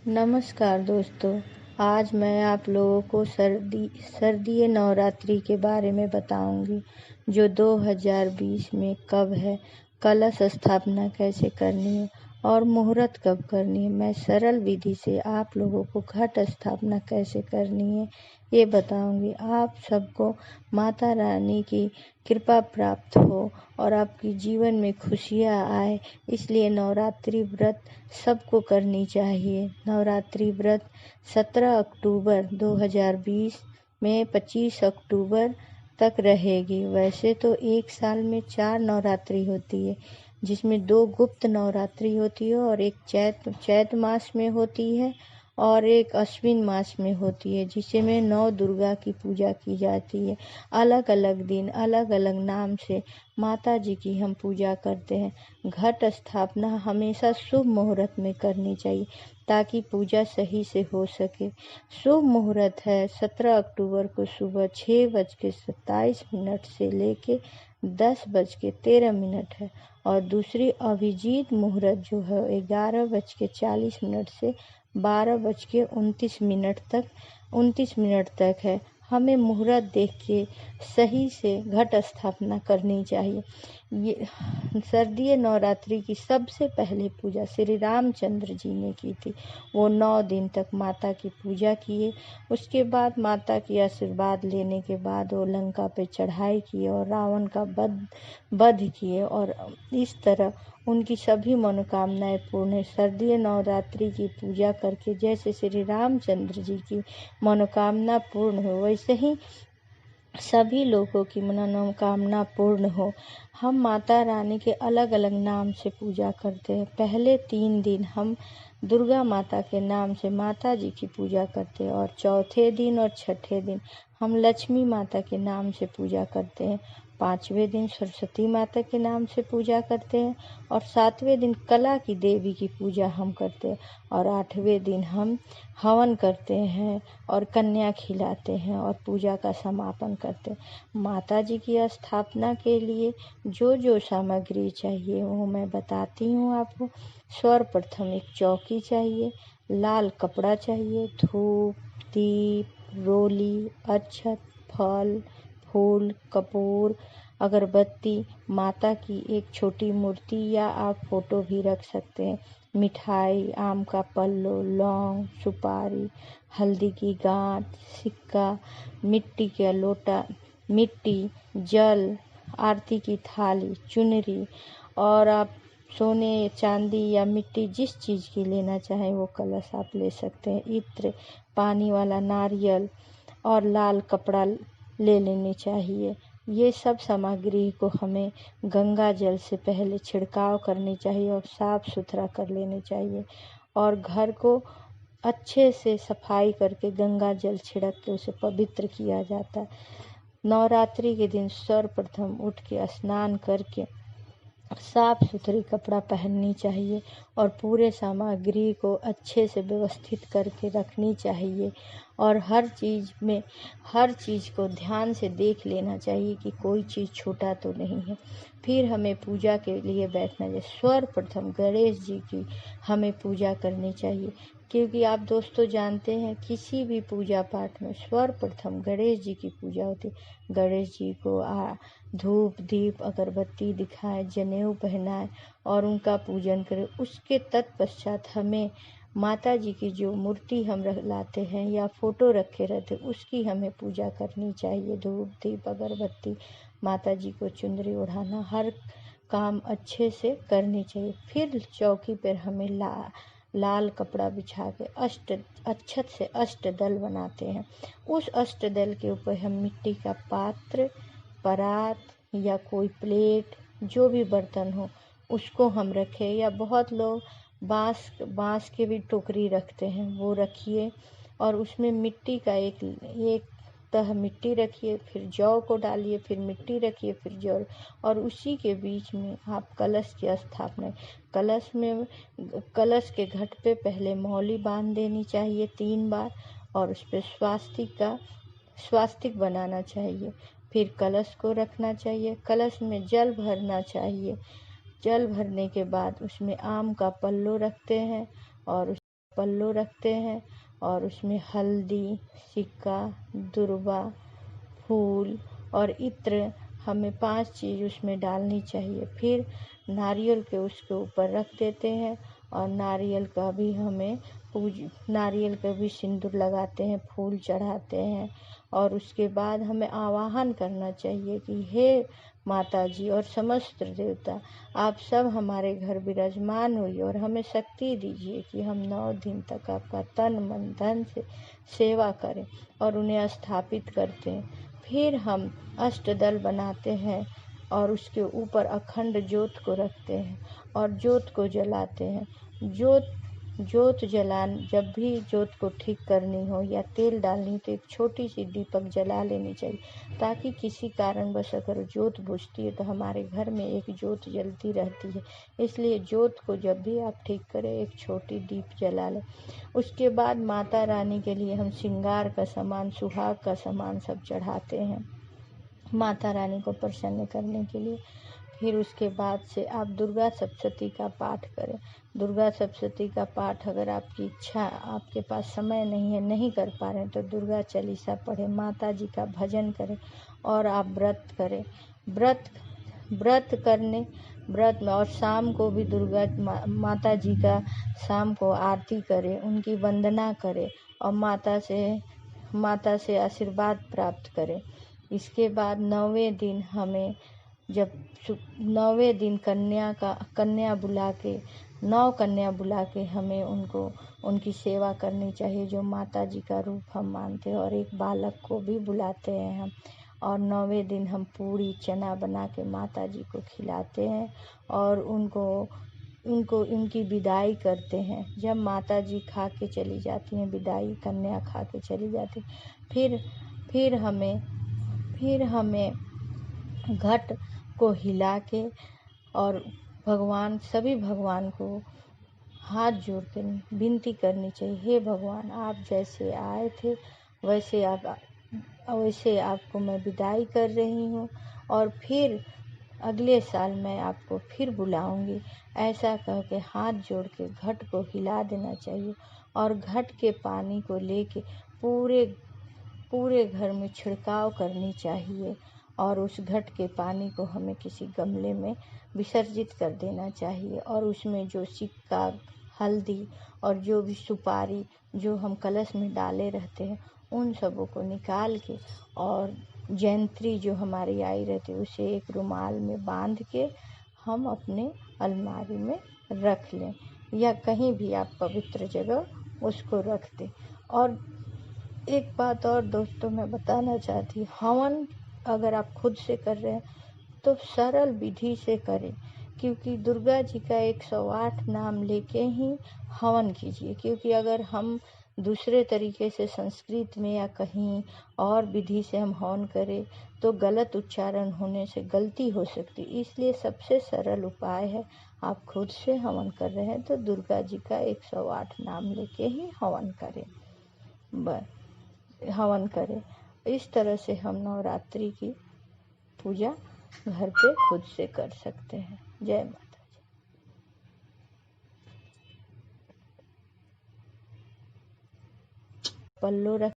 नमस्कार दोस्तों। आज मैं आप लोगों को शारदीय नवरात्रि के बारे में बताऊंगी, जो 2020 में कब है, कलश स्थापना कैसे करनी है और मुहूर्त कब करनी है। मैं सरल विधि से आप लोगों को घट स्थापना कैसे करनी है ये बताऊंगी। आप सबको माता रानी की कृपा प्राप्त हो और आपकी जीवन में खुशियाँ आए, इसलिए नवरात्रि व्रत सबको करनी चाहिए। नवरात्रि व्रत 17 अक्टूबर 2020 में 25 अक्टूबर तक रहेगी। वैसे तो एक साल में 4 नवरात्रि होती है, जिसमें 2 गुप्त नवरात्रि होती है और एक चैत मास में होती है और एक अश्विन मास में होती है, जिसमें 9 दुर्गा की पूजा की जाती है। अलग अलग दिन अलग अलग नाम से माता जी की हम पूजा करते हैं। घट स्थापना हमेशा शुभ मुहूर्त में करनी चाहिए ताकि पूजा सही से हो सके। शुभ मुहूर्त है 17 अक्टूबर को सुबह 6:27 से लेके 10:13 है और दूसरी अभिजीत मुहूर्त जो है 11:40 से 12:29 तक है। हमें मुहूर्त देख के सही से घट स्थापना करनी चाहिए। ये शारदीय नवरात्रि की सबसे पहले पूजा श्री रामचंद्र जी ने की थी। वो 9 दिन तक माता की पूजा किए। उसके बाद माता की आशीर्वाद लेने के बाद वो लंका पे चढ़ाई किए और रावण का वध किए और इस तरह उनकी सभी मनोकामनाएं पूर्ण है। शारदीय नवरात्रि की पूजा करके जैसे श्री रामचंद्र जी की मनोकामना पूर्ण हो, वैसे ही सभी लोगों की मनोकामना पूर्ण हो। हम माता रानी के अलग अलग नाम से पूजा करते हैं। पहले 3 दिन हम दुर्गा माता के नाम से माता जी की पूजा करते हैं और चौथे दिन और छठे दिन हम लक्ष्मी माता के नाम से पूजा करते हैं। 5वें दिन सरस्वती माता के नाम से पूजा करते हैं और 7वें दिन कला की देवी की पूजा हम करते हैं और 8वें दिन हम हवन करते हैं और कन्या खिलाते हैं और पूजा का समापन करते हैं। माता जी की स्थापना के लिए जो जो सामग्री चाहिए वो मैं बताती हूँ आपको। सर्वप्रथम एक चौकी चाहिए, लाल कपड़ा चाहिए, धूप, दीप, रोली, अक्षत, फल, फूल, कपूर, अगरबत्ती, माता की एक छोटी मूर्ति या आप फोटो भी रख सकते हैं, मिठाई, आम का पल्लो, लौंग, सुपारी, हल्दी की गांठ, सिक्का, मिट्टी का लोटा, मिट्टी, जल, आरती की थाली, चुनरी और आप सोने, चांदी या मिट्टी जिस चीज़ की लेना चाहें वो कलश आप ले सकते हैं। इत्र, पानी वाला नारियल और लाल कपड़ा ले लेनी चाहिए। ये सब सामग्री को हमें गंगा जल से पहले छिड़काव करनी चाहिए और साफ सुथरा कर लेनी चाहिए और घर को अच्छे से सफाई करके गंगा जल छिड़क के उसे पवित्र किया जाता है। नवरात्रि के दिन सर्वप्रथम उठ के स्नान करके साफ सुथरी कपड़ा पहननी चाहिए और पूरे सामग्री को अच्छे से व्यवस्थित करके रखनी चाहिए और हर चीज़ को ध्यान से देख लेना चाहिए कि कोई चीज़ छूटा तो नहीं है। फिर हमें पूजा के लिए बैठना चाहिए। सर्वप्रथम गणेश जी की हमें पूजा करनी चाहिए, क्योंकि आप दोस्तों जानते हैं किसी भी पूजा पाठ में सर्वप्रथम गणेश जी की पूजा होती है। गणेश जी को धूप, दीप, अगरबत्ती दिखाएं, जनेऊ पहनाएं और उनका पूजन करें। उसके तत्पश्चात हमें माता जी की जो मूर्ति हम लाते हैं या फोटो रखे रहते उसकी हमें पूजा करनी चाहिए। धूप, दीप, अगरबत्ती, माता जी को चुंदरी ओढ़ाना, हर काम अच्छे से करनी चाहिए। फिर चौकी पर हमें लाल कपड़ा बिछा के अक्षत से अष्टदल बनाते हैं। उस अष्टदल के ऊपर हम मिट्टी का पात्र, परात या कोई प्लेट, जो भी बर्तन हो उसको हम रखें, या बहुत लोग बांस के भी टोकरी रखते हैं, वो रखिए और उसमें मिट्टी का एक तह मिट्टी रखिए, फिर जौ को डालिए, फिर मिट्टी रखिए, फिर जौ और उसी के बीच में आप कलश की स्थापना। कलश के घट पे पहले मौली बांध देनी चाहिए 3 बार और उस पर स्वास्तिक बनाना चाहिए। फिर कलश को रखना चाहिए, कलश में जल भरना चाहिए। जल भरने के बाद उसमें आम का पल्लो रखते हैं और पल्लो रखते हैं और उसमें हल्दी, सिक्का, दुर्वा, फूल और इत्र, हमें 5 चीज़ उसमें डालनी चाहिए। फिर नारियल के उसके ऊपर रख देते हैं और नारियल का भी सिंदूर लगाते हैं, फूल चढ़ाते हैं और उसके बाद हमें आवाहन करना चाहिए कि हे माता जी और समस्त देवता, आप सब हमारे घर विराजमान हुई और हमें शक्ति दीजिए कि हम 9 दिन तक आपका तन मन धन से सेवा करें और उन्हें स्थापित करते हैं। फिर हम अष्टदल बनाते हैं और उसके ऊपर अखंड ज्योत को रखते हैं और ज्योत को जलाते हैं। ज्योत जब भी ज्योत को ठीक करनी हो या तेल डालनी तो एक छोटी सी दीपक जला लेनी चाहिए, ताकि किसी कारणवश अगर ज्योत बुझती है तो हमारे घर में एक ज्योत जलती रहती है। इसलिए ज्योत को जब भी आप ठीक करें एक छोटी दीप जला लें। उसके बाद माता रानी के लिए हम श्रृंगार का सामान, सुहाग का सामान सब चढ़ाते हैं माता रानी को प्रसन्न करने के लिए। फिर उसके बाद से आप दुर्गा सप्तशती का पाठ करें। दुर्गा सप्तशती का पाठ अगर आपकी इच्छा, आपके पास समय नहीं है, नहीं कर पा रहे हैं तो दुर्गा चालीसा पढ़ें, माता जी का भजन करें और आप व्रत करें। व्रत में और शाम को भी दुर्गा माता जी का शाम को आरती करें, उनकी वंदना करें और माता से आशीर्वाद प्राप्त करें। इसके बाद 9वें दिन हमें जब 9वें दिन कन्या बुला के 9 कन्या बुला के हमें उनकी सेवा करनी चाहिए, जो माता जी का रूप हम मानते हैं। और एक बालक को भी बुलाते हैं हम और 9वें दिन हम पूरी चना बना के माता जी को खिलाते हैं और उनकी विदाई करते हैं। जब माता जी खा के चली जाती हैं विदाई, कन्या खा के चली जाती, फिर हमें घट को हिला के और सभी भगवान को हाथ जोड़ कर विनती करनी चाहिए, हे भगवान, आप जैसे आए थे वैसे आपको मैं विदाई कर रही हूँ और फिर अगले साल मैं आपको फिर बुलाऊंगी। ऐसा कह के हाथ जोड़ के घट को हिला देना चाहिए और घट के पानी को लेके पूरे घर में छिड़काव करनी चाहिए और उस घट के पानी को हमें किसी गमले में विसर्जित कर देना चाहिए और उसमें जो सिक्का, हल्दी और जो भी सुपारी जो हम कलश में डाले रहते हैं उन सबों को निकाल के और जयंत्री जो हमारी आई रहती है उसे एक रुमाल में बांध के हम अपने अलमारी में रख लें या कहीं भी आप पवित्र जगह उसको रख दें। और एक बात और दोस्तों मैं बताना चाहती हूँ, हवन अगर आप खुद से कर रहे हैं तो सरल विधि से करें, क्योंकि दुर्गा जी का 108 नाम लेके ही हवन कीजिए। क्योंकि अगर हम दूसरे तरीके से संस्कृत में या कहीं और विधि से हम हवन करें तो गलत उच्चारण होने से गलती हो सकती है। इसलिए सबसे सरल उपाय है, आप खुद से हवन कर रहे हैं तो दुर्गा जी का 108 नाम लेके ही हवन करें। इस तरह से हम नवरात्रि की पूजा घर पे खुद से कर सकते हैं। जय माता दी। पल्लो रख